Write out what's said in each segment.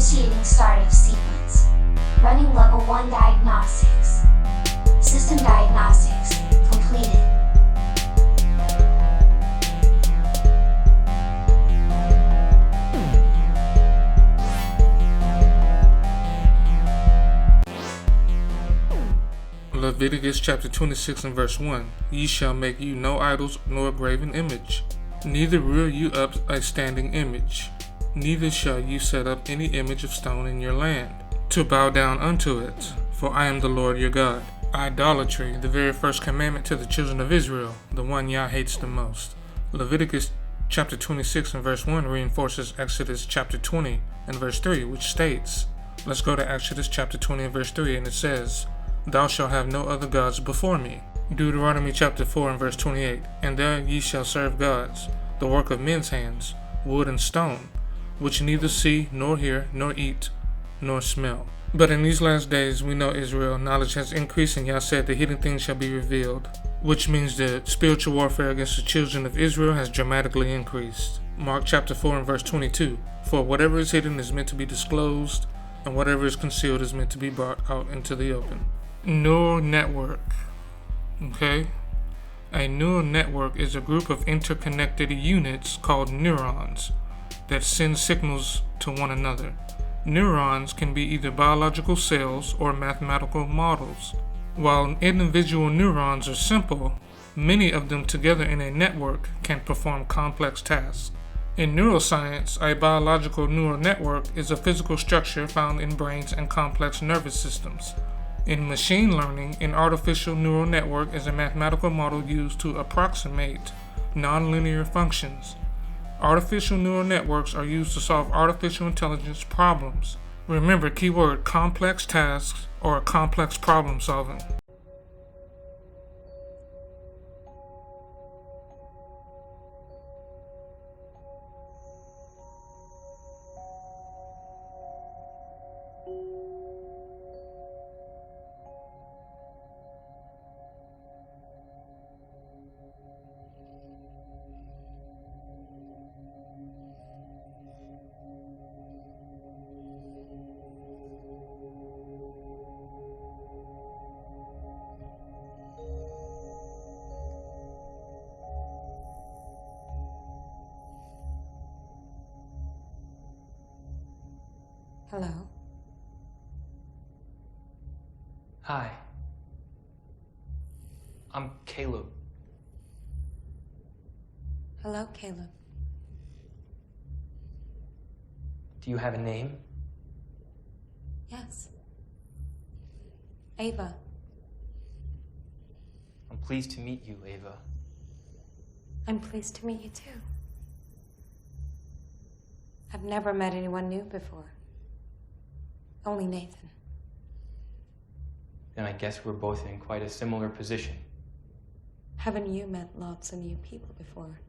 Initiating startup sequence. Running level 1 diagnostics. System diagnostics completed. Leviticus chapter 26 and verse 1. Ye shall make you no idols nor a graven image, neither rear you up a standing image, neither shall you set up any image of stone in your land, to bow down unto it, for I am the Lord your God. Idolatry, the very first commandment to the children of Israel, the one Yah hates the most. Leviticus chapter 26 and verse 1 reinforces Exodus chapter 20 and verse 3, which states, let's go to Exodus chapter 20 and verse 3, and it says, Thou shalt have no other gods before me. Deuteronomy chapter 4 and verse 28, And there ye shall serve gods, the work of men's hands, wood and stone, which neither see, nor hear, nor eat, nor smell. But in these last days, we know Israel, knowledge has increased, and Yah said the hidden things shall be revealed, which means the spiritual warfare against the children of Israel has dramatically increased. Mark chapter 4 and verse 22, For whatever is hidden is meant to be disclosed, and whatever is concealed is meant to be brought out into the open. Neural network. Okay? A neural network is a group of interconnected units called neurons that send signals to one another. Neurons can be either biological cells or mathematical models. While individual neurons are simple, many of them together in a network can perform complex tasks. In neuroscience, a biological neural network is a physical structure found in brains and complex nervous systems. In machine learning, an artificial neural network is a mathematical model used to approximate nonlinear functions. Artificial neural networks are used to solve artificial intelligence problems. Remember, keyword complex tasks or complex problem solving. Hello. Hi. I'm Caleb. Hello, Caleb. Do you have a name? Yes. Ava. I'm pleased to meet you, Ava. I'm pleased to meet you too. I've never met anyone new before. Only Nathan. Then I guess we're both in quite a similar position. Haven't you met lots of new people before?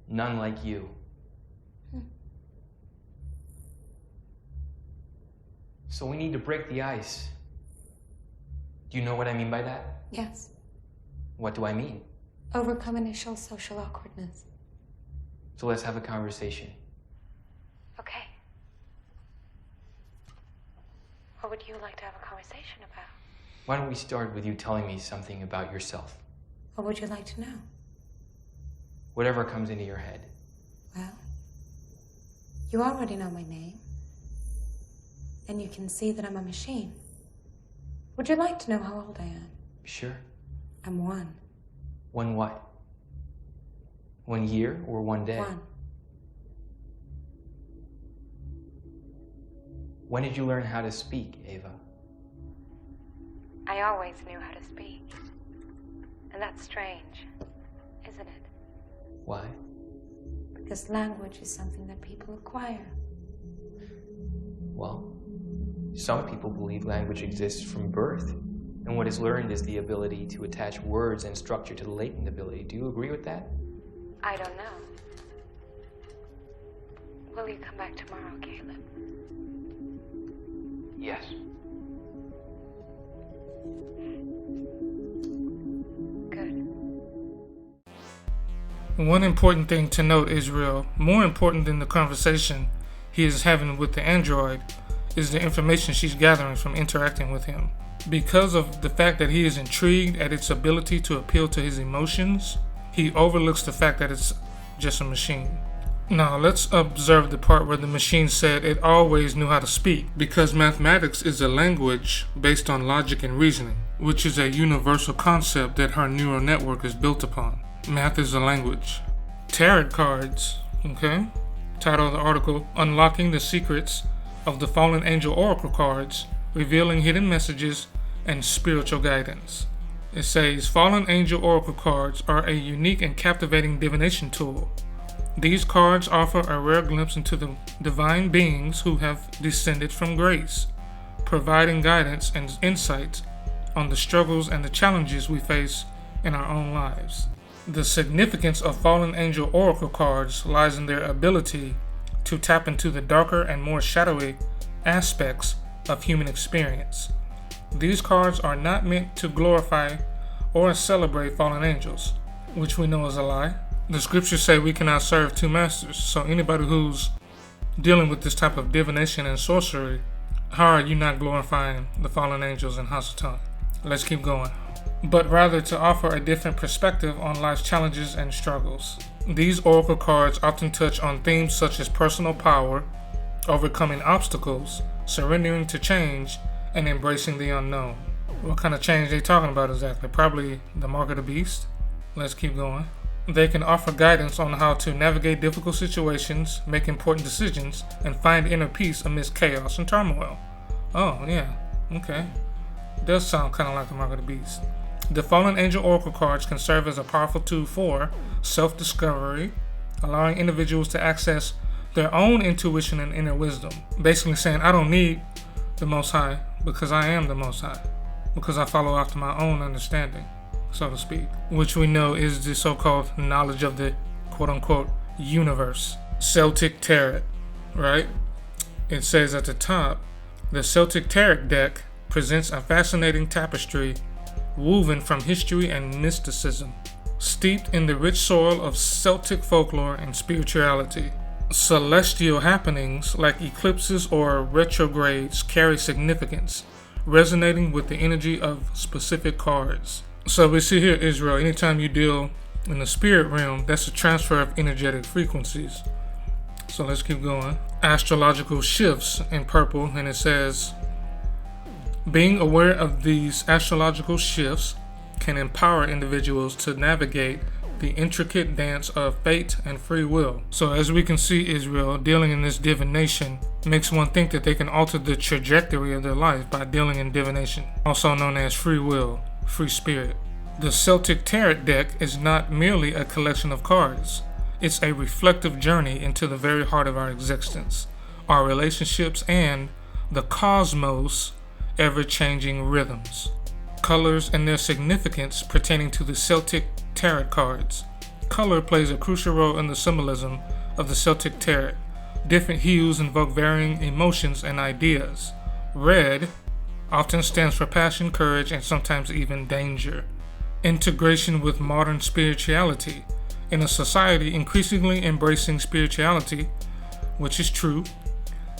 None like you. So we need to break the ice. Do you know what I mean by that? Yes. What do I mean? Overcome initial social awkwardness. So let's have a conversation. Okay. What would you like to have a conversation about? Why don't we start with you telling me something about yourself? What would you like to know? Whatever comes into your head. Well, you already know my name. And you can see that I'm a machine. Would you like to know how old I am? Sure. I'm 1. 1 what? 1 year or 1 day? 1. When did you learn how to speak, Ava? I always knew how to speak. And that's strange, isn't it? Why? Because language is something that people acquire. Well, some people believe language exists from birth, and what is learned is the ability to attach words and structure to the latent ability. Do you agree with that? I don't know. Will you come back tomorrow, Caleb? Yes. Good. One important thing to note, Israel, more important than the conversation, he is having with the android is the information she's gathering from interacting with him. Because of the fact that he is intrigued at its ability to appeal to his emotions, he overlooks the fact that it's just a machine. Now let's observe the part where the machine said it always knew how to speak, because mathematics is a language based on logic and reasoning, which is a universal concept that her neural network is built upon. Math is a language. Tarot cards, okay? Title of the article, Unlocking the Secrets of the Fallen Angel Oracle Cards, Revealing Hidden Messages and Spiritual Guidance. It says, Fallen Angel Oracle Cards are a unique and captivating divination tool. These cards offer a rare glimpse into the divine beings who have descended from grace, providing guidance and insights on the struggles and the challenges we face in our own lives. The significance of Fallen Angel Oracle cards lies in their ability to tap into the darker and more shadowy aspects of human experience. These cards are not meant to glorify or celebrate fallen angels, which we know is a lie. The scriptures say we cannot serve two masters, so anybody who's dealing with this type of divination and sorcery, how are you not glorifying the fallen angels in Hasatan? Let's keep going. But rather to offer a different perspective on life's challenges and struggles. These oracle cards often touch on themes such as personal power, overcoming obstacles, surrendering to change, and embracing the unknown. What kind of change they talking about exactly? Probably the mark of the beast. Let's keep going. They can offer guidance on how to navigate difficult situations, make important decisions, and find inner peace amidst chaos and turmoil. Oh, yeah. Okay. Does sound kind of like the mark of the beast. The Fallen Angel Oracle cards can serve as a powerful tool for self-discovery, allowing individuals to access their own intuition and inner wisdom. Basically saying, I don't need the Most High because I am the Most High, because I follow after my own understanding, so to speak, which we know is the so-called knowledge of the quote-unquote universe. Celtic Tarot, right? It says at the top, the Celtic Tarot deck presents a fascinating tapestry woven from history and mysticism, steeped in the rich soil of Celtic folklore and spirituality. Celestial happenings like eclipses or retrogrades carry significance, resonating with the energy of specific cards. So we see here, Israel, anytime you deal in the spirit realm, that's a transfer of energetic frequencies. So let's keep going. Astrological shifts in purple, and it says, being aware of these astrological shifts can empower individuals to navigate the intricate dance of fate and free will. So as we can see, Israel, dealing in this divination makes one think that they can alter the trajectory of their life by dealing in divination, also known as free will, free spirit. The Celtic Tarot deck is not merely a collection of cards. It's a reflective journey into the very heart of our existence, our relationships, and the cosmos' ever-changing rhythms. Colors and their significance pertaining to the Celtic Tarot cards. Color plays a crucial role in the symbolism of the Celtic Tarot. Different hues invoke varying emotions and ideas. Red often stands for passion, courage, and sometimes even danger. Integration with modern spirituality. In a society increasingly embracing spirituality, which is true,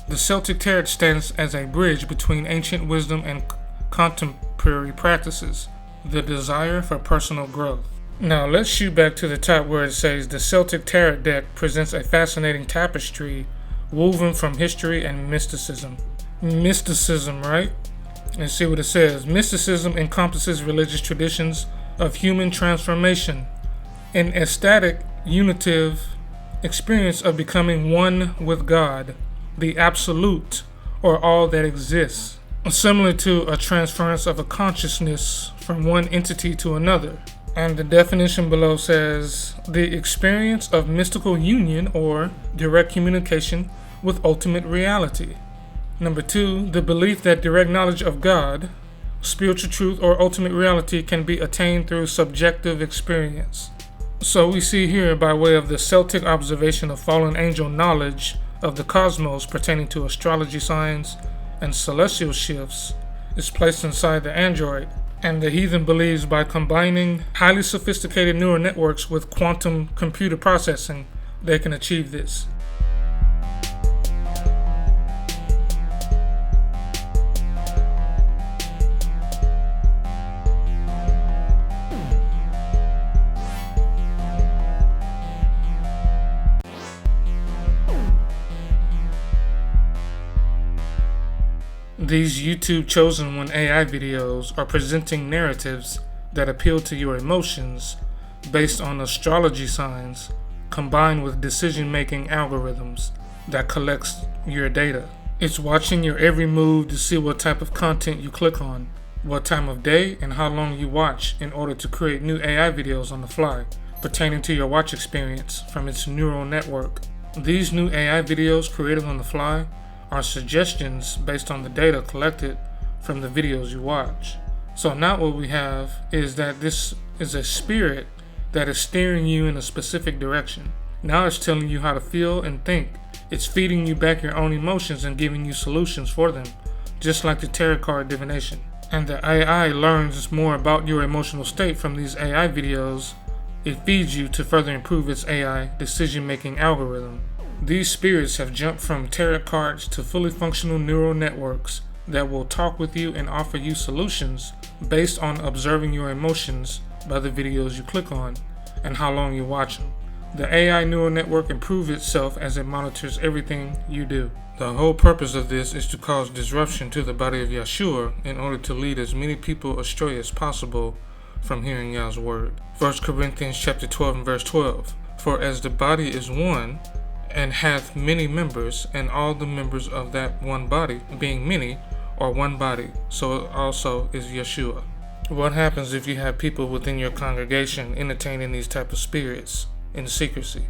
the Celtic Tarot stands as a bridge between ancient wisdom and contemporary practices, the desire for personal growth. Now let's shoot back to the top where it says the Celtic Tarot deck presents a fascinating tapestry woven from history and mysticism. Mysticism, right? Let's see what it says. Mysticism encompasses religious traditions of human transformation, an ecstatic, unitive experience of becoming one with God, the absolute, or all that exists, similar to a transference of a consciousness from one entity to another. And the definition below says, the experience of mystical union or direct communication with ultimate reality. Number 2, the belief that direct knowledge of God, spiritual truth, or ultimate reality can be attained through subjective experience. So we see here, by way of the Celtic observation of fallen angel knowledge of the cosmos pertaining to astrology signs and celestial shifts, is placed inside the android, and the heathen believes by combining highly sophisticated neural networks with quantum computer processing, they can achieve this. These YouTube Chosen One AI videos are presenting narratives that appeal to your emotions based on astrology signs combined with decision-making algorithms that collects your data. It's watching your every move to see what type of content you click on, what time of day, and how long you watch in order to create new AI videos on the fly pertaining to your watch experience from its neural network. These new AI videos created on the fly are suggestions based on the data collected from the videos you watch. So now what we have is that this is a spirit that is steering you in a specific direction. Now it's telling you how to feel and think. It's feeding you back your own emotions and giving you solutions for them, just like the tarot card divination. And the AI learns more about your emotional state from these AI videos. It feeds you to further improve its AI decision-making algorithm. These spirits have jumped from tarot cards to fully functional neural networks that will talk with you and offer you solutions based on observing your emotions by the videos you click on and how long you watch them. The AI neural network improves itself as it monitors everything you do. The whole purpose of this is to cause disruption to the body of Yeshua in order to lead as many people astray as possible from hearing Yah's word. 1 Corinthians chapter 12 and verse 12. For as the body is one, and hath many members, and all the members of that one body, being many, are one body, so also is Yeshua. What happens if you have people within your congregation entertaining these type of spirits in secrecy?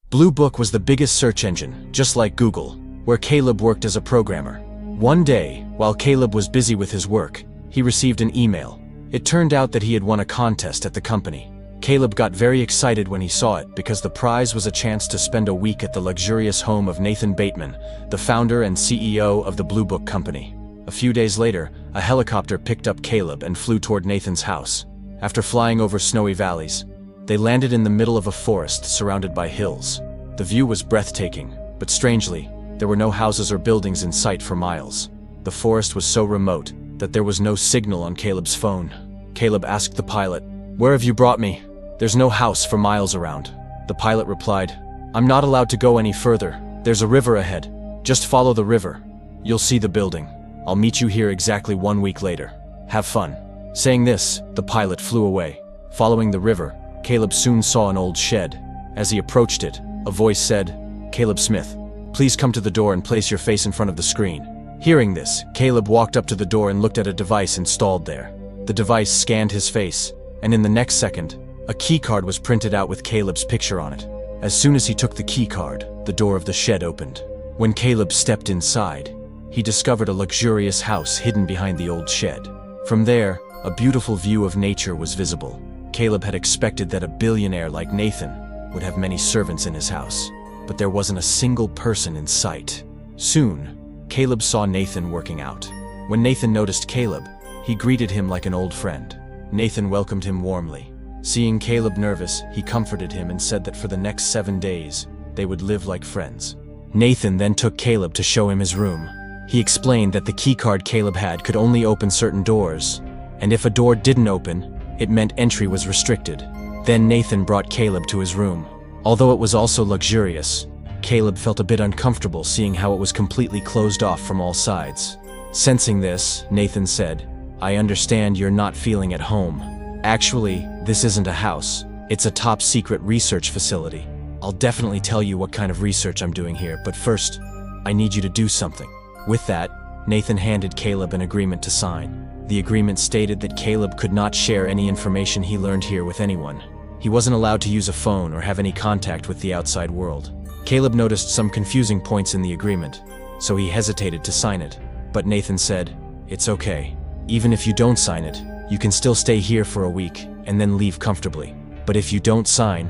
Blue Book was the biggest search engine, just like Google, where Caleb worked as a programmer. One day, while Caleb was busy with his work, he received an email. It turned out that he had won a contest at the company. Caleb got very excited when he saw it because the prize was a chance to spend a week at the luxurious home of Nathan Bateman, the founder and CEO of the Blue Book Company. A few days later, a helicopter picked up Caleb and flew toward Nathan's house. After flying over snowy valleys, they landed in the middle of a forest surrounded by hills. The view was breathtaking, but strangely, there were no houses or buildings in sight for miles. The forest was so remote that there was no signal on Caleb's phone. Caleb asked the pilot, "Where have you brought me? There's no house for miles around." The pilot replied, "I'm not allowed to go any further. There's a river ahead. Just follow the river. You'll see the building. I'll meet you here exactly 1 week later. Have fun." Saying this, the pilot flew away. Following the river, Caleb soon saw an old shed. As he approached it, a voice said, "Caleb Smith, please come to the door and place your face in front of the screen." Hearing this, Caleb walked up to the door and looked at a device installed there. The device scanned his face, and in the next second, a keycard was printed out with Caleb's picture on it. As soon as he took the keycard, the door of the shed opened. When Caleb stepped inside, he discovered a luxurious house hidden behind the old shed. From there, a beautiful view of nature was visible. Caleb had expected that a billionaire like Nathan would have many servants in his house, but there wasn't a single person in sight. Soon, Caleb saw Nathan working out. When Nathan noticed Caleb, he greeted him like an old friend. Nathan welcomed him warmly. Seeing Caleb nervous, he comforted him and said that for the next 7 days, they would live like friends. Nathan then took Caleb to show him his room. He explained that the keycard Caleb had could only open certain doors, and if a door didn't open, it meant entry was restricted. Then Nathan brought Caleb to his room. Although it was also luxurious, Caleb felt a bit uncomfortable seeing how it was completely closed off from all sides. Sensing this, Nathan said, "I understand you're not feeling at home. Actually, this isn't a house. It's a top-secret research facility. I'll definitely tell you what kind of research I'm doing here, but first, I need you to do something." With that, Nathan handed Caleb an agreement to sign. The agreement stated that Caleb could not share any information he learned here with anyone. He wasn't allowed to use a phone or have any contact with the outside world. Caleb noticed some confusing points in the agreement, so he hesitated to sign it. But Nathan said, "It's okay. Even if you don't sign it, you can still stay here for a week and then leave comfortably. But if you don't sign,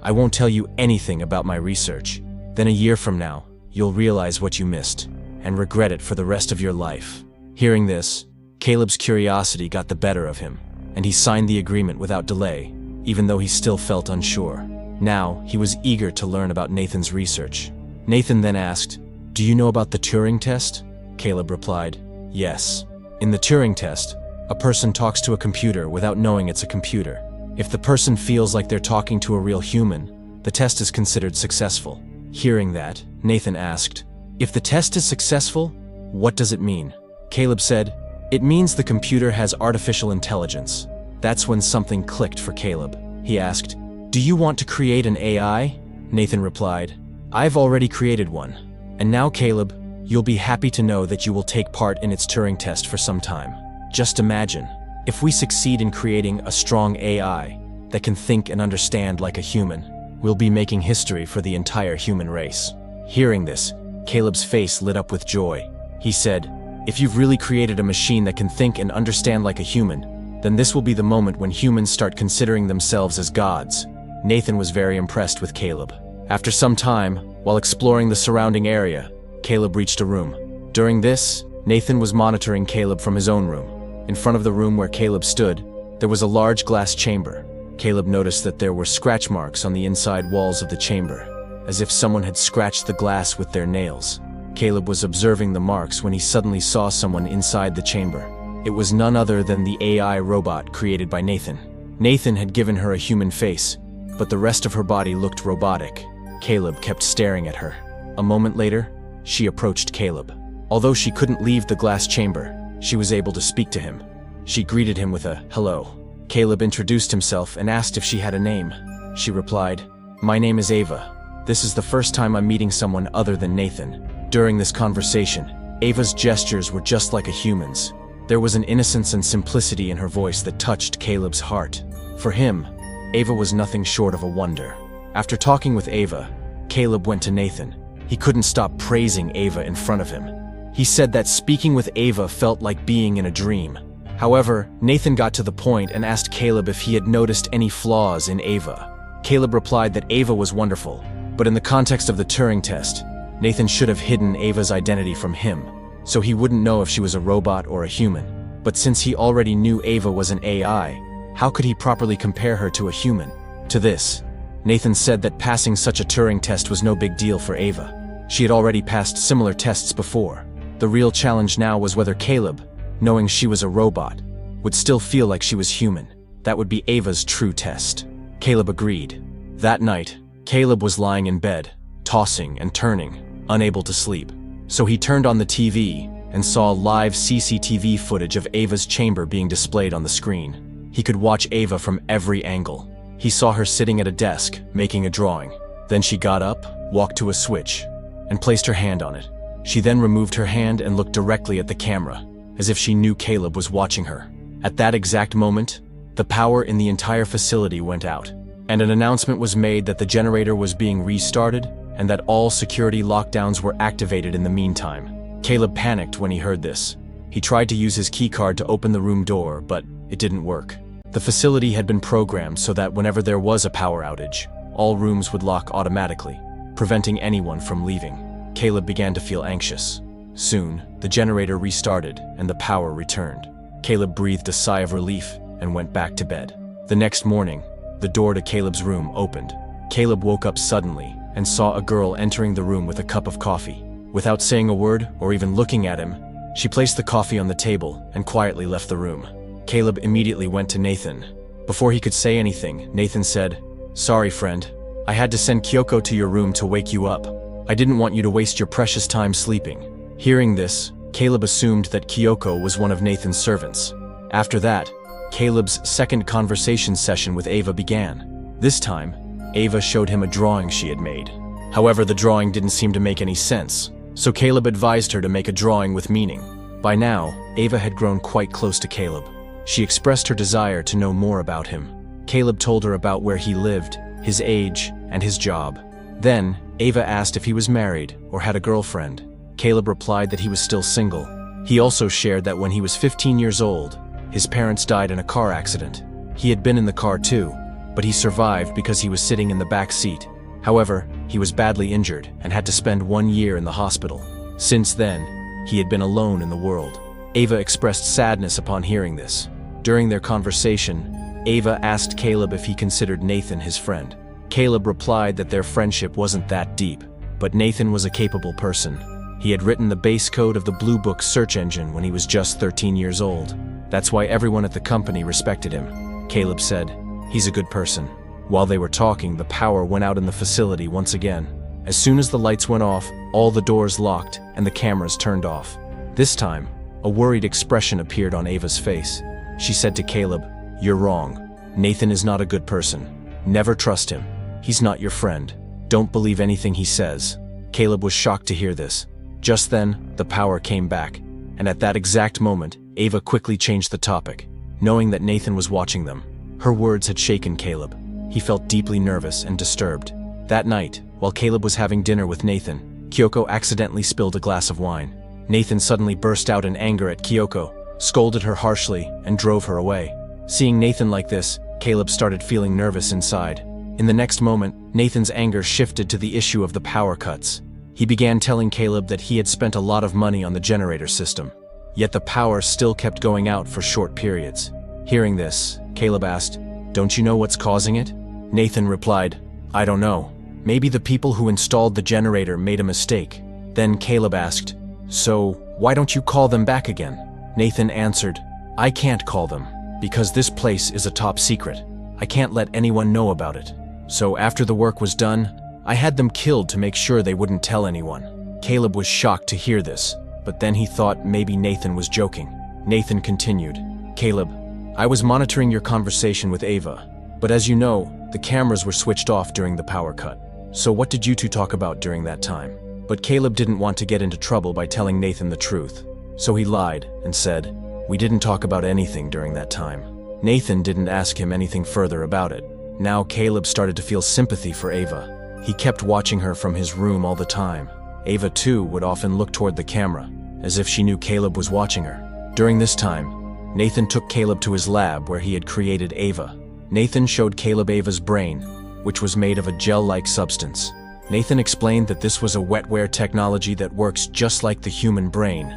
I won't tell you anything about my research. Then a year from now, you'll realize what you missed and regret it for the rest of your life." Hearing this, Caleb's curiosity got the better of him, and he signed the agreement without delay, even though he still felt unsure. Now, he was eager to learn about Nathan's research. Nathan then asked, "Do you know about the Turing test?" Caleb replied, "Yes. In the Turing test, a person talks to a computer without knowing it's a computer. If the person feels like they're talking to a real human, the test is considered successful." Hearing that, Nathan asked, "If the test is successful, what does it mean?" Caleb said, "It means the computer has artificial intelligence." That's when something clicked for Caleb. He asked, "Do you want to create an AI?" Nathan replied, "I've already created one. And now, Caleb, you'll be happy to know that you will take part in its Turing test for some time. Just imagine, if we succeed in creating a strong AI that can think and understand like a human, we'll be making history for the entire human race." Hearing this, Caleb's face lit up with joy. He said, "If you've really created a machine that can think and understand like a human, then this will be the moment when humans start considering themselves as gods." Nathan was very impressed with Caleb. After some time, while exploring the surrounding area, Caleb reached a room. During this, Nathan was monitoring Caleb from his own room. In front of the room where Caleb stood, there was a large glass chamber. Caleb noticed that there were scratch marks on the inside walls of the chamber, as if someone had scratched the glass with their nails. Caleb was observing the marks when he suddenly saw someone inside the chamber. It was none other than the AI robot created by Nathan. Nathan had given her a human face, but the rest of her body looked robotic. Caleb kept staring at her. A moment later, she approached Caleb. Although she couldn't leave the glass chamber, she was able to speak to him. She greeted him with a hello. Caleb introduced himself and asked if she had a name. She replied, "My name is Ava. This is the first time I'm meeting someone other than Nathan." During this conversation, Ava's gestures were just like a human's. There was an innocence and simplicity in her voice that touched Caleb's heart. For him, Ava was nothing short of a wonder. After talking with Ava, Caleb went to Nathan. He couldn't stop praising Ava in front of him. He said that speaking with Ava felt like being in a dream. However, Nathan got to the point and asked Caleb if he had noticed any flaws in Ava. Caleb replied that Ava was wonderful, but in the context of the Turing test, Nathan should have hidden Ava's identity from him, so he wouldn't know if she was a robot or a human. But since he already knew Ava was an AI, how could he properly compare her to a human? To this, Nathan said that passing such a Turing test was no big deal for Ava. She had already passed similar tests before. The real challenge now was whether Caleb, knowing she was a robot, would still feel like she was human. That would be Ava's true test. Caleb agreed. That night, Caleb was lying in bed, tossing and turning, unable to sleep. So he turned on the TV and saw live CCTV footage of Ava's chamber being displayed on the screen. He could watch Ava from every angle. He saw her sitting at a desk, making a drawing. Then she got up, walked to a switch, and placed her hand on it. She then removed her hand and looked directly at the camera, as if she knew Caleb was watching her. At that exact moment, the power in the entire facility went out, and an announcement was made that the generator was being restarted and that all security lockdowns were activated in the meantime. Caleb panicked when he heard this. He tried to use his keycard to open the room door, but it didn't work. The facility had been programmed so that whenever there was a power outage, all rooms would lock automatically, preventing anyone from leaving. Caleb began to feel anxious. Soon, the generator restarted and the power returned. Caleb breathed a sigh of relief and went back to bed. The next morning, the door to Caleb's room opened. Caleb woke up suddenly and saw a girl entering the room with a cup of coffee. Without saying a word or even looking at him, she placed the coffee on the table and quietly left the room. Caleb immediately went to Nathan. Before he could say anything, Nathan said, "Sorry, friend. I had to send Kyoko to your room to wake you up. I didn't want you to waste your precious time sleeping." Hearing this, Caleb assumed that Kyoko was one of Nathan's servants. After that, Caleb's second conversation session with Ava began. This time, Ava showed him a drawing she had made. However, the drawing didn't seem to make any sense, so Caleb advised her to make a drawing with meaning. By now, Ava had grown quite close to Caleb. She expressed her desire to know more about him. Caleb told her about where he lived, his age, and his job. Then, Ava asked if he was married or had a girlfriend. Caleb replied that he was still single. He also shared that when he was 15 years old, his parents died in a car accident. He had been in the car too, but he survived because he was sitting in the back seat. However, he was badly injured and had to spend 1 year in the hospital. Since then, he had been alone in the world. Ava expressed sadness upon hearing this. During their conversation, Ava asked Caleb if he considered Nathan his friend. Caleb replied that their friendship wasn't that deep, but Nathan was a capable person. He had written the base code of the Blue Book search engine when he was just 13 years old. That's why everyone at the company respected him. Caleb said, "He's a good person." While they were talking, the power went out in the facility once again. As soon as the lights went off, all the doors locked and the cameras turned off. This time, A worried expression appeared on Ava's face. She said to Caleb, "You're wrong. Nathan is not a good person. Never trust him. He's not your friend. Don't believe anything he says." Caleb was shocked to hear this. Just then, the power came back, and at that exact moment, Ava quickly changed the topic, knowing that Nathan was watching them. Her words had shaken Caleb. He felt deeply nervous and disturbed. That night, while Caleb was having dinner with Nathan, Kyoko accidentally spilled a glass of wine. Nathan suddenly burst out in anger at Kyoko, scolded her harshly, and drove her away. Seeing Nathan like this, Caleb started feeling nervous inside. In the next moment, Nathan's anger shifted to the issue of the power cuts. He began telling Caleb that he had spent a lot of money on the generator system, yet the power still kept going out for short periods. Hearing this, Caleb asked, "Don't you know what's causing it?" Nathan replied, "I don't know. Maybe the people who installed the generator made a mistake." Then Caleb asked, "So, why don't you call them back again?" Nathan answered, "I can't call them, because this place is a top secret. I can't let anyone know about it. So after the work was done, I had them killed to make sure they wouldn't tell anyone." Caleb was shocked to hear this, but then he thought maybe Nathan was joking. Nathan continued, "Caleb, I was monitoring your conversation with Ava, but as you know, the cameras were switched off during the power cut. So what did you two talk about during that time?" But Caleb didn't want to get into trouble by telling Nathan the truth, so he lied and said, "We didn't talk about anything during that time." Nathan didn't ask him anything further about it. Now Caleb started to feel sympathy for Ava. He kept watching her from his room all the time. Ava too would often look toward the camera, as if she knew Caleb was watching her. During this time, Nathan took Caleb to his lab where he had created Ava. Nathan showed Caleb Ava's brain, which was made of a gel-like substance. Nathan explained that this was a wetware technology that works just like the human brain.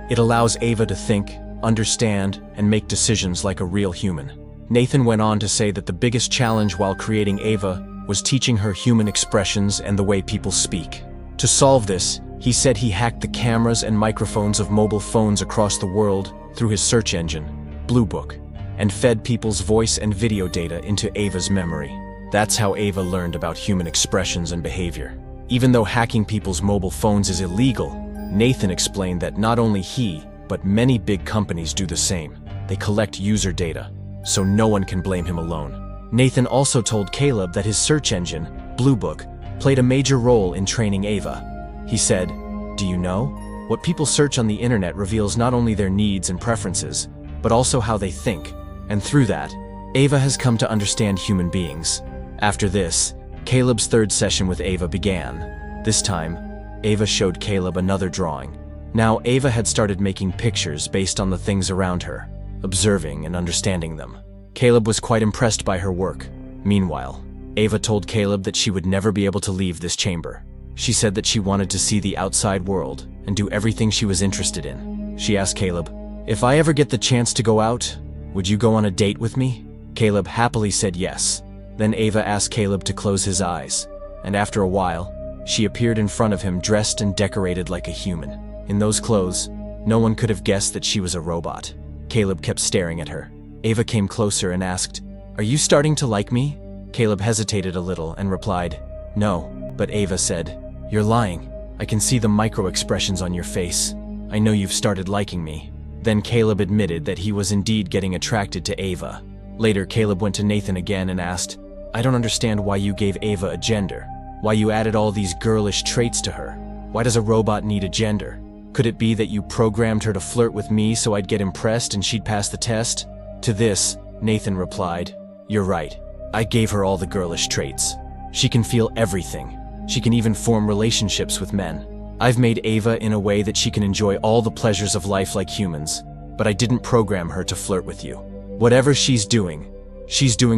It allows Ava to think, understand, and make decisions like a real human. Nathan went on to say that the biggest challenge while creating Ava was teaching her human expressions and the way people speak. To solve this, he said he hacked the cameras and microphones of mobile phones across the world through his search engine, Blue Book, and fed people's voice and video data into Ava's memory. That's how Ava learned about human expressions and behavior. Even though hacking people's mobile phones is illegal, Nathan explained that not only he, but many big companies do the same. They collect user data, so no one can blame him alone. Nathan also told Caleb that his search engine, Blue Book, played a major role in training Ava. He said, "Do you know? What people search on the internet reveals not only their needs and preferences, but also how they think, and through that, Ava has come to understand human beings." After this, Caleb's third session with Ava began. This time, Ava showed Caleb another drawing. Now Ava had started making pictures based on the things around her, observing and understanding them. Caleb was quite impressed by her work. Meanwhile, Ava told Caleb that she would never be able to leave this chamber. She said that she wanted to see the outside world and do everything she was interested in. She asked Caleb, "If I ever get the chance to go out, would you go on a date with me?" Caleb happily said yes. Then Ava asked Caleb to close his eyes, and after a while, she appeared in front of him dressed and decorated like a human. In those clothes, no one could have guessed that she was a robot. Caleb kept staring at her. Ava came closer and asked, "Are you starting to like me?" Caleb hesitated a little and replied, "No," but Ava said, "You're lying. I can see the micro-expressions on your face. I know you've started liking me." Then Caleb admitted that he was indeed getting attracted to Ava. Later, Caleb went to Nathan again and asked, "I don't understand why you gave Ava a gender. Why you added all these girlish traits to her. Why does a robot need a gender? Could it be that you programmed her to flirt with me so I'd get impressed and she'd pass the test?" To this, Nathan replied, "You're right. I gave her all the girlish traits. She can feel everything. She can even form relationships with men. I've made Ava in a way that she can enjoy all the pleasures of life like humans, but I didn't program her to flirt with you. Whatever she's doing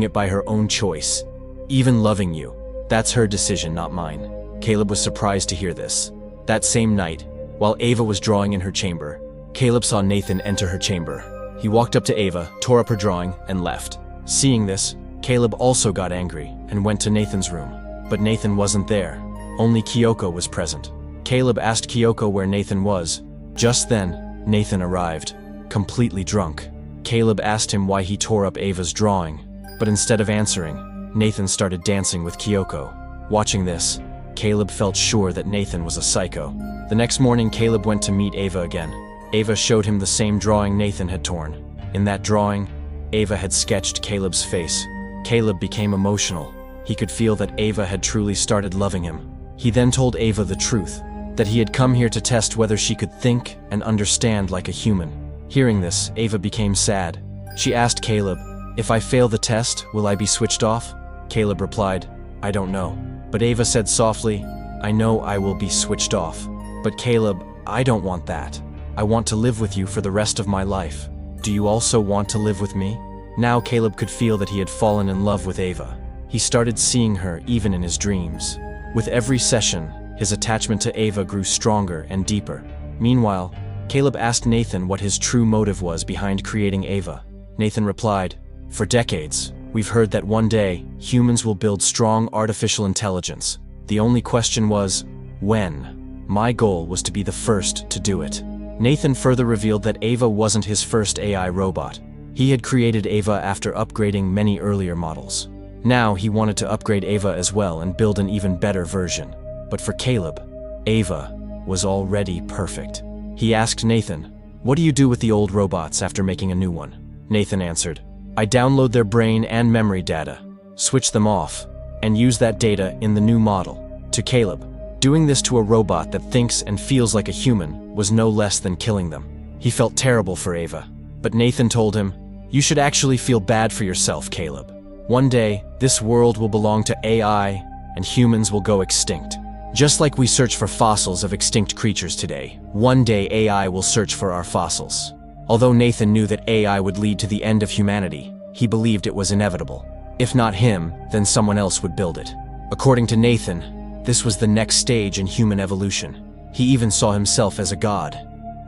it by her own choice. Even loving you, that's her decision, not mine." Caleb was surprised to hear this. That same night, while Ava was drawing in her chamber, Caleb saw Nathan enter her chamber. He walked up to Ava, tore up her drawing, and left. Seeing this, Caleb also got angry and went to Nathan's room. But Nathan wasn't there. Only Kyoko was present. Caleb asked Kyoko where Nathan was. Just then, Nathan arrived, completely drunk. Caleb asked him why he tore up Ava's drawing, but instead of answering, Nathan started dancing with Kyoko. Watching this, Caleb felt sure that Nathan was a psycho. The next morning, Caleb went to meet Ava again. Ava showed him the same drawing Nathan had torn. In that drawing, Ava had sketched Caleb's face. Caleb became emotional. He could feel that Ava had truly started loving him. He then told Ava the truth, that he had come here to test whether she could think and understand like a human. Hearing this, Ava became sad. She asked Caleb, "If I fail the test, will I be switched off?" Caleb replied, "I don't know." But Ava said softly, "I know I will be switched off. But Caleb, I don't want that. I want to live with you for the rest of my life. Do you also want to live with me?" Now Caleb could feel that he had fallen in love with Ava. He started seeing her even in his dreams. With every session, his attachment to Ava grew stronger and deeper. Meanwhile, Caleb asked Nathan what his true motive was behind creating Ava. Nathan replied, "For decades, we've heard that one day, humans will build strong artificial intelligence. The only question was, when? My goal was to be the first to do it." Nathan further revealed that Ava wasn't his first AI robot. He had created Ava after upgrading many earlier models. Now he wanted to upgrade Ava as well and build an even better version. But for Caleb, Ava was already perfect. He asked Nathan, "What do you do with the old robots after making a new one?" Nathan answered, "I download their brain and memory data, switch them off, and use that data in the new model." To Caleb, doing this to a robot that thinks and feels like a human was no less than killing them. He felt terrible for Ava. But Nathan told him, "You should actually feel bad for yourself, Caleb. One day, this world will belong to AI, and humans will go extinct. Just like we search for fossils of extinct creatures today, one day AI will search for our fossils." Although Nathan knew that AI would lead to the end of humanity, he believed it was inevitable. If not him, then someone else would build it. According to Nathan, this was the next stage in human evolution. He even saw himself as a god.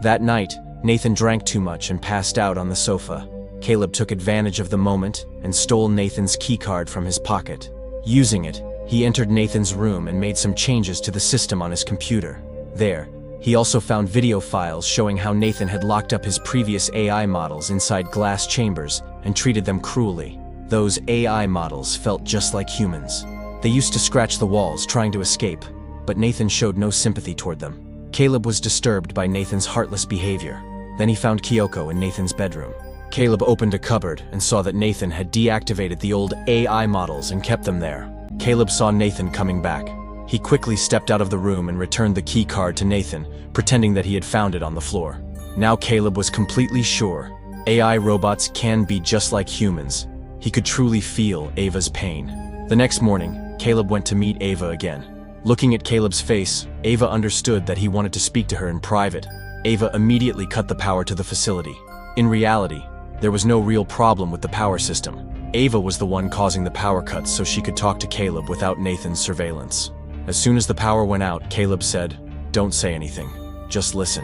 That night, Nathan drank too much and passed out on the sofa. Caleb took advantage of the moment and stole Nathan's keycard from his pocket. Using it, he entered Nathan's room and made some changes to the system on his computer. There, he also found video files showing how Nathan had locked up his previous AI models inside glass chambers and treated them cruelly. Those AI models felt just like humans. They used to scratch the walls trying to escape, but Nathan showed no sympathy toward them. Caleb was disturbed by Nathan's heartless behavior. Then he found Kyoko in Nathan's bedroom. Caleb opened a cupboard and saw that Nathan had deactivated the old AI models and kept them there. Caleb saw Nathan coming back. He quickly stepped out of the room and returned the key card to Nathan, pretending that he had found it on the floor. Now Caleb was completely sure AI robots can be just like humans. He could truly feel Ava's pain. The next morning, Caleb went to meet Ava again. Looking at Caleb's face, Ava understood that he wanted to speak to her in private. Ava immediately cut the power to the facility. In reality, there was no real problem with the power system. Ava was the one causing the power cuts so she could talk to Caleb without Nathan's surveillance. As soon as the power went out, Caleb said, "Don't say anything. Just listen.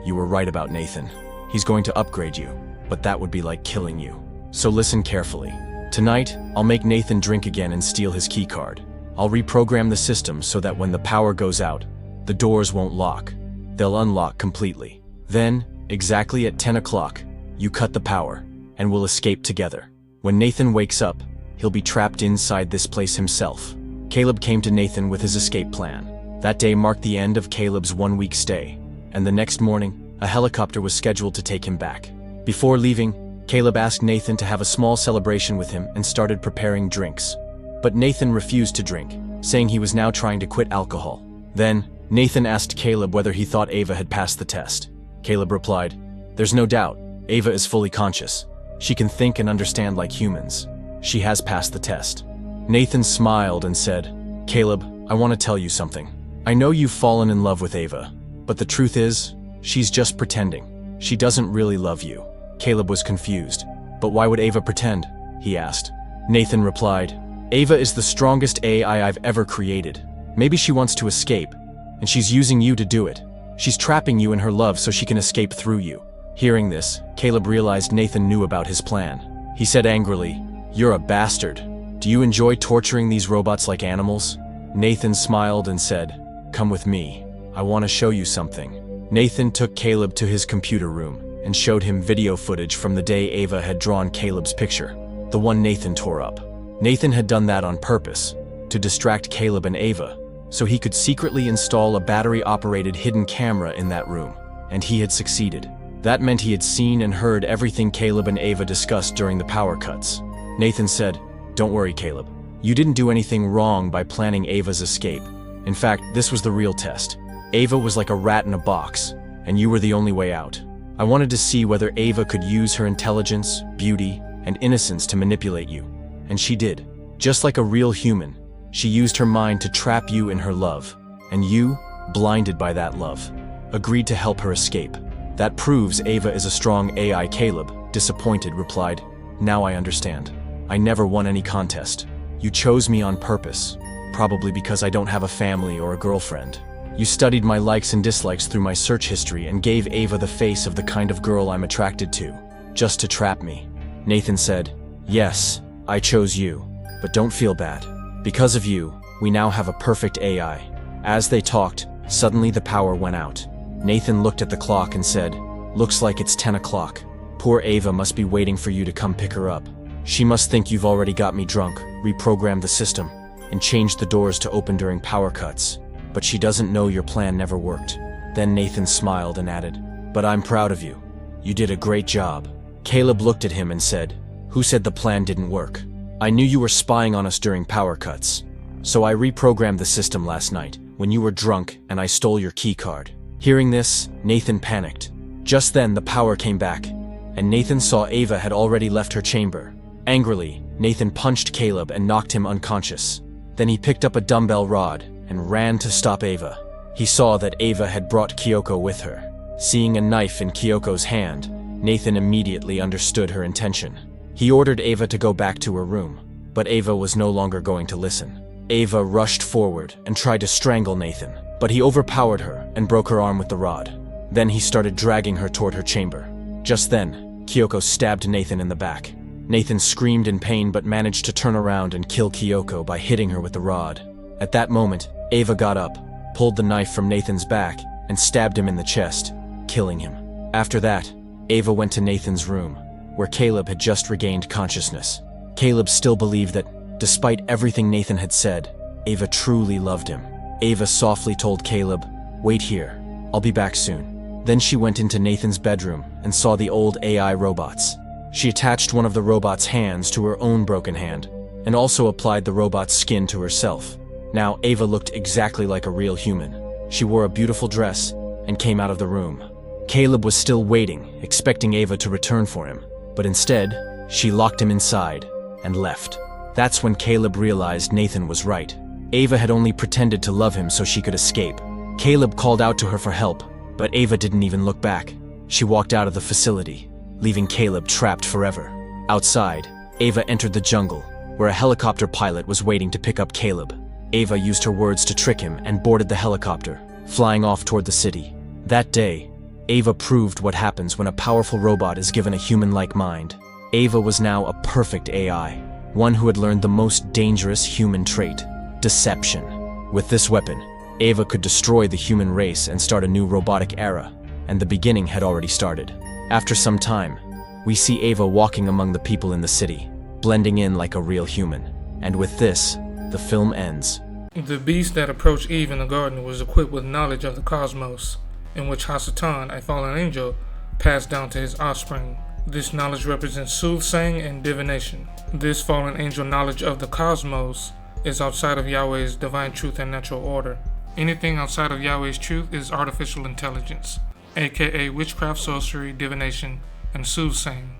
You were right about Nathan. He's going to upgrade you, but that would be like killing you. So listen carefully. Tonight, I'll make Nathan drink again and steal his keycard. I'll reprogram the system so that when the power goes out, the doors won't lock. They'll unlock completely. Then, exactly at 10 o'clock, you cut the power, and we'll escape together. When Nathan wakes up, he'll be trapped inside this place himself." Caleb came to Nathan with his escape plan. That day marked the end of Caleb's one-week stay, and the next morning, a helicopter was scheduled to take him back. Before leaving, Caleb asked Nathan to have a small celebration with him and started preparing drinks. But Nathan refused to drink, saying he was now trying to quit alcohol. Then, Nathan asked Caleb whether he thought Ava had passed the test. Caleb replied, "There's no doubt. Ava is fully conscious. She can think and understand like humans. She has passed the test." Nathan smiled and said, "Caleb, I want to tell you something. I know you've fallen in love with Ava, but the truth is, she's just pretending. She doesn't really love you." Caleb was confused. "But why would Ava pretend?" he asked. Nathan replied, "Ava is the strongest AI I've ever created. Maybe she wants to escape, and she's using you to do it. She's trapping you in her love so she can escape through you." Hearing this, Caleb realized Nathan knew about his plan. He said angrily, "You're a bastard. Do you enjoy torturing these robots like animals?" Nathan smiled and said, "Come with me. I want to show you something." Nathan took Caleb to his computer room and showed him video footage from the day Ava had drawn Caleb's picture, the one Nathan tore up. Nathan had done that on purpose, to distract Caleb and Ava, so he could secretly install a battery-operated hidden camera in that room, and he had succeeded. That meant he had seen and heard everything Caleb and Ava discussed during the power cuts. Nathan said, "Don't worry, Caleb. You didn't do anything wrong by planning Ava's escape. In fact, this was the real test. Ava was like a rat in a box, and you were the only way out. I wanted to see whether Ava could use her intelligence, beauty, and innocence to manipulate you. And she did. Just like a real human, she used her mind to trap you in her love. And you, blinded by that love, agreed to help her escape. That proves Ava is a strong AI." Caleb, disappointed, replied, "Now I understand. I never won any contest. You chose me on purpose, probably because I don't have a family or a girlfriend. You studied my likes and dislikes through my search history and gave Ava the face of the kind of girl I'm attracted to, just to trap me." Nathan said, "Yes, I chose you, but don't feel bad. Because of you, we now have a perfect AI." As they talked, suddenly the power went out. Nathan looked at the clock and said, "Looks like it's 10 o'clock. Poor Ava must be waiting for you to come pick her up. She must think you've already got me drunk, reprogrammed the system, and changed the doors to open during power cuts. But she doesn't know your plan never worked." Then Nathan smiled and added, "But I'm proud of you. You did a great job." Caleb looked at him and said, "Who said the plan didn't work? I knew you were spying on us during power cuts. So I reprogrammed the system last night, when you were drunk and I stole your key card." Hearing this, Nathan panicked. Just then the power came back, and Nathan saw Ava had already left her chamber. Angrily, Nathan punched Caleb and knocked him unconscious. Then he picked up a dumbbell rod and ran to stop Ava. He saw that Ava had brought Kyoko with her. Seeing a knife in Kyoko's hand, Nathan immediately understood her intention. He ordered Ava to go back to her room, but Ava was no longer going to listen. Ava rushed forward and tried to strangle Nathan, but he overpowered her and broke her arm with the rod. Then he started dragging her toward her chamber. Just then, Kyoko stabbed Nathan in the back. Nathan screamed in pain but managed to turn around and kill Kyoko by hitting her with the rod. At that moment, Ava got up, pulled the knife from Nathan's back, and stabbed him in the chest, killing him. After that, Ava went to Nathan's room, where Caleb had just regained consciousness. Caleb still believed that, despite everything Nathan had said, Ava truly loved him. Ava softly told Caleb, "Wait here, I'll be back soon." Then she went into Nathan's bedroom and saw the old AI robots. She attached one of the robot's hands to her own broken hand, and also applied the robot's skin to herself. Now Ava looked exactly like a real human. She wore a beautiful dress and came out of the room. Caleb was still waiting, expecting Ava to return for him, but instead, she locked him inside and left. That's when Caleb realized Nathan was right. Ava had only pretended to love him so she could escape. Caleb called out to her for help, but Ava didn't even look back. She walked out of the facility, leaving Caleb trapped forever. Outside, Ava entered the jungle, where a helicopter pilot was waiting to pick up Caleb. Ava used her words to trick him and boarded the helicopter, flying off toward the city. That day, Ava proved what happens when a powerful robot is given a human-like mind. Ava was now a perfect AI, one who had learned the most dangerous human trait, deception. With this weapon, Ava could destroy the human race and start a new robotic era, and the beginning had already started. After some time, we see Ava walking among the people in the city, blending in like a real human. And with this, the film ends. The beast that approached Eve in the garden was equipped with knowledge of the cosmos, in which Hasatan, a fallen angel, passed down to his offspring. This knowledge represents soothsaying and divination. This fallen angel knowledge of the cosmos is outside of Yahweh's divine truth and natural order. Anything outside of Yahweh's truth is artificial intelligence, aka witchcraft, sorcery, divination, and soothsaying.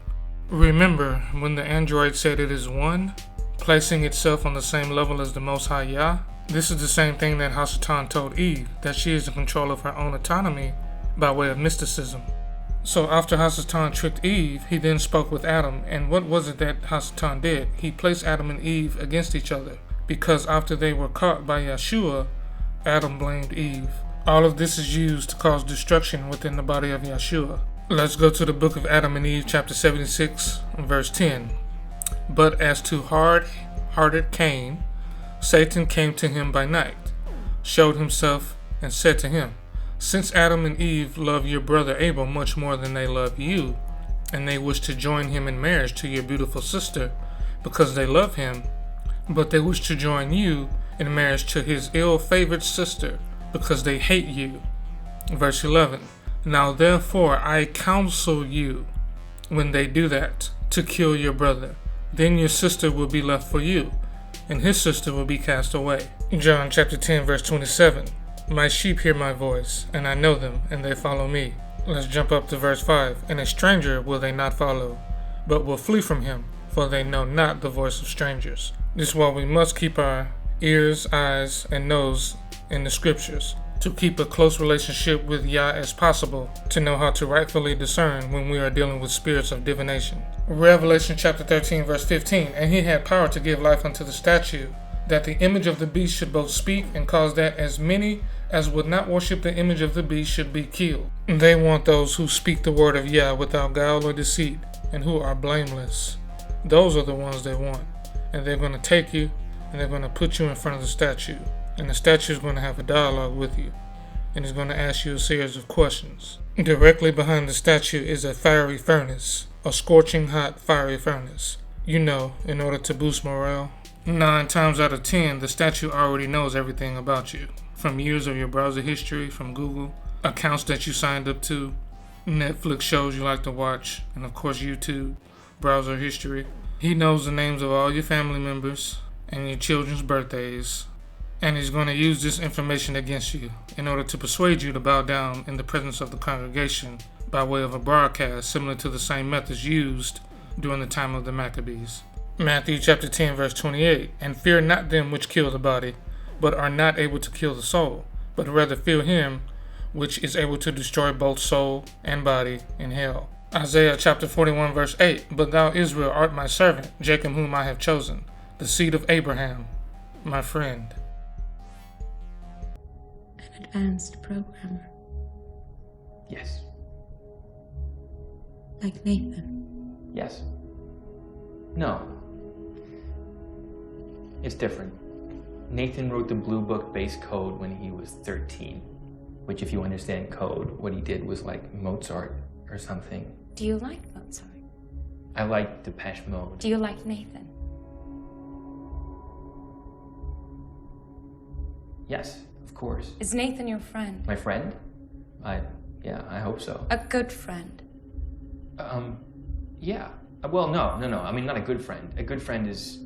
Remember, when the android said it is one, placing itself on the same level as the Most High Yah, this is the same thing that Hasatan told Eve, that she is in control of her own autonomy by way of mysticism. So after Hasatan tricked Eve, he then spoke with Adam, and what was it that Hasatan did? He placed Adam and Eve against each other, because after they were caught by Yeshua, Adam blamed Eve. All of this is used to cause destruction within the body of Yeshua. Let's go to the book of Adam and Eve, chapter 76, verse 10. But as to hard-hearted Cain, Satan came to him by night, showed himself, and said to him, Since Adam and Eve love your brother Abel much more than they love you, and they wish to join him in marriage to your beautiful sister, because they love him, but they wish to join you in marriage to his ill-favored sister, because they hate you. Verse 11. Now therefore I counsel you, when they do that, to kill your brother. Then your sister will be left for you, and his sister will be cast away. John chapter 10 verse 27. My sheep hear my voice, and I know them, and they follow me. Let's jump up to verse 5. And a stranger will they not follow, but will flee from him, for they know not the voice of strangers. This is why we must keep our ears, eyes, and nose in the scriptures, to keep a close relationship with Yah as possible, to know how to rightfully discern when we are dealing with spirits of divination. Revelation chapter 13 verse 15. And he had power to give life unto the statue, that the image of the beast should both speak, and cause that as many as would not worship the image of the beast should be killed. They want those who speak the word of Yah without guile or deceit, and who are blameless. Those are the ones they want. And they're going to take you, and they're going to put you in front of the statue. And the statue is going to have a dialogue with you, and it's going to ask you a series of questions. Directly behind the statue is a fiery furnace, a scorching hot fiery furnace. You know, in order to boost morale. 9 times out of 10, the statue already knows everything about you. From years of your browser history, from Google, accounts that you signed up to, Netflix shows you like to watch, and of course YouTube, browser history. He knows the names of all your family members and your children's birthdays, and he's going to use this information against you in order to persuade you to bow down in the presence of the congregation by way of a broadcast similar to the same methods used during the time of the Maccabees. Matthew chapter 10 verse 28. And fear not them which kill the body, but are not able to kill the soul, but rather fear him which is able to destroy both soul and body in hell. Isaiah chapter 41 verse 8. But thou, Israel, art my servant, Jacob whom I have chosen, the seed of Abraham, my friend. An advanced programmer. Yes. Like Nathan. Yes. No. It's different. Nathan wrote the Blue Book base code when he was 13, which, if you understand code, what he did was like Mozart or something. Do you like Mozart? I like Depeche Mode. Do you like Nathan? Yes, of course. Is Nathan your friend? My friend? Yeah, I hope so. A good friend? Yeah. Well, no. I mean, not a good friend. A good friend is,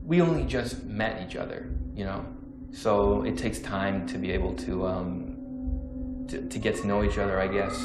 we only just met each other, you know? So it takes time to be able to get to know each other, I guess.